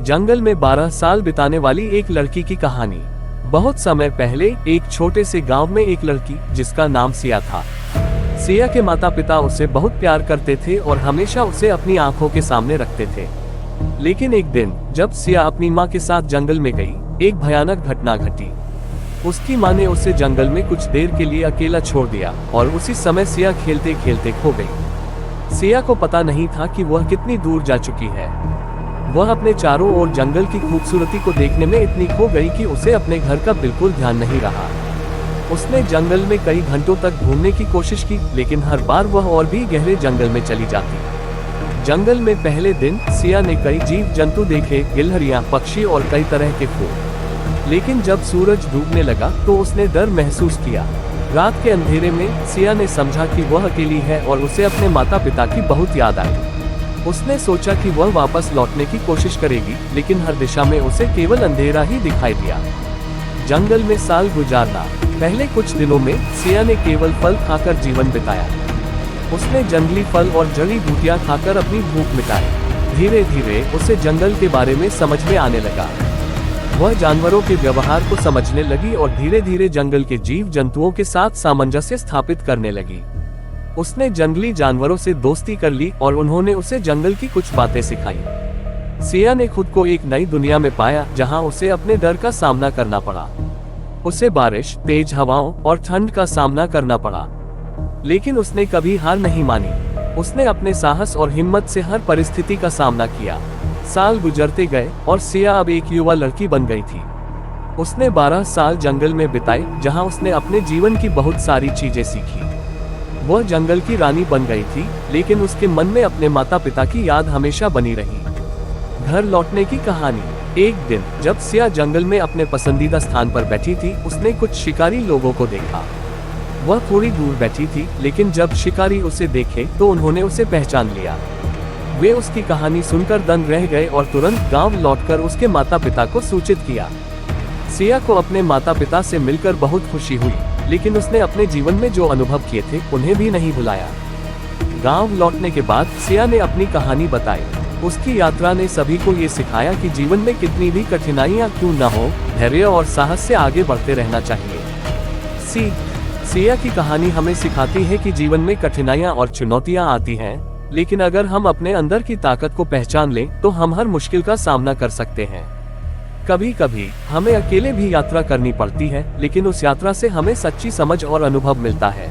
जंगल में 12 साल बिताने वाली एक लड़की की कहानी। बहुत समय पहले एक छोटे से गांव में एक लड़की जिसका नाम सिया था। सिया के माता पिता उसे बहुत प्यार करते थे और हमेशा उसे अपनी आंखों के सामने रखते थे। लेकिन एक दिन जब सिया अपनी माँ के साथ जंगल में गई, एक भयानक घटना घटी। उसकी माँ ने उसे जंगल में कुछ देर के लिए अकेला छोड़ दिया और उसी समय सिया खेलते खेलते खो गई। सिया को पता नहीं था कि वह कितनी दूर जा चुकी है। वह अपने चारों ओर जंगल की खूबसूरती को देखने में इतनी खो गई कि उसे अपने घर का बिल्कुल ध्यान नहीं रहा। उसने जंगल में कई घंटों तक घूमने की कोशिश की, लेकिन हर बार वह और भी गहरे जंगल में चली जाती। जंगल में पहले दिन सिया ने कई जीव जंतु देखे, गिलहरियां, पक्षी और कई तरह के फूल। लेकिन जब सूरज डूबने लगा तो उसने डर महसूस किया। रात के अंधेरे में सिया ने समझा कि वह अकेली है और उसे अपने माता पिता की बहुत याद आई। उसने सोचा कि वह वापस लौटने की कोशिश करेगी, लेकिन हर दिशा में उसे केवल अंधेरा ही दिखाई दिया। जंगल में साल गुजारा। पहले कुछ दिनों में सिया ने केवल फल खाकर जीवन बिताया। उसने जंगली फल और जड़ी बूटियां खाकर अपनी भूख मिटाई। धीरे धीरे उसे जंगल के बारे में समझ में आने लगा। वह जानवरों के व्यवहार को समझने लगी और धीरे धीरे जंगल के जीव जंतुओं के साथ सामंजस्य स्थापित करने लगी। उसने जंगली जानवरों से दोस्ती कर ली और उन्होंने उसे जंगल की कुछ बातें सिखाई। सिया ने खुद को एक नई दुनिया में पाया, जहां उसे अपने डर का सामना करना पड़ा। उसे बारिश, तेज हवाओं और ठंड का सामना करना पड़ा, लेकिन उसने कभी हार नहीं मानी। उसने अपने साहस और हिम्मत से हर परिस्थिति का सामना किया। साल गुजरते गए और सिया अब एक युवा लड़की बन गई थी। उसने 12 साल जंगल में बिताए, जहां उसने अपने जीवन की बहुत सारी चीजें सीखी। वह जंगल की रानी बन गई थी, लेकिन उसके मन में अपने माता पिता की याद हमेशा बनी रही। घर लौटने की कहानी। एक दिन जब सिया जंगल में अपने पसंदीदा स्थान पर बैठी थी, उसने कुछ शिकारी लोगों को देखा। वह थोड़ी दूर बैठी थी, लेकिन जब शिकारी उसे देखे तो उन्होंने उसे पहचान लिया। वे उसकी कहानी सुनकर दंग रह गए और तुरंत गांव लौटकर उसके माता पिता को सूचित किया। सिया को अपने माता पिता से मिलकर बहुत खुशी हुई, लेकिन उसने अपने जीवन में जो अनुभव किए थे उन्हें भी नहीं भुलाया। गांव लौटने के बाद सिया ने अपनी कहानी बताई। उसकी यात्रा ने सभी को ये सिखाया कि जीवन में कितनी भी कठिनाइयां क्यों न हो, धैर्य और साहस से आगे बढ़ते रहना चाहिए। सिया की कहानी हमें सिखाती है कि जीवन में कठिनाइयां और चुनौतियां आती हैं, लेकिन अगर हम अपने अंदर की ताकत को पहचान लें तो हम हर मुश्किल का सामना कर सकते हैं। कभी कभी हमें अकेले भी यात्रा करनी पड़ती है, लेकिन उस यात्रा से हमें सच्ची समझ और अनुभव मिलता है।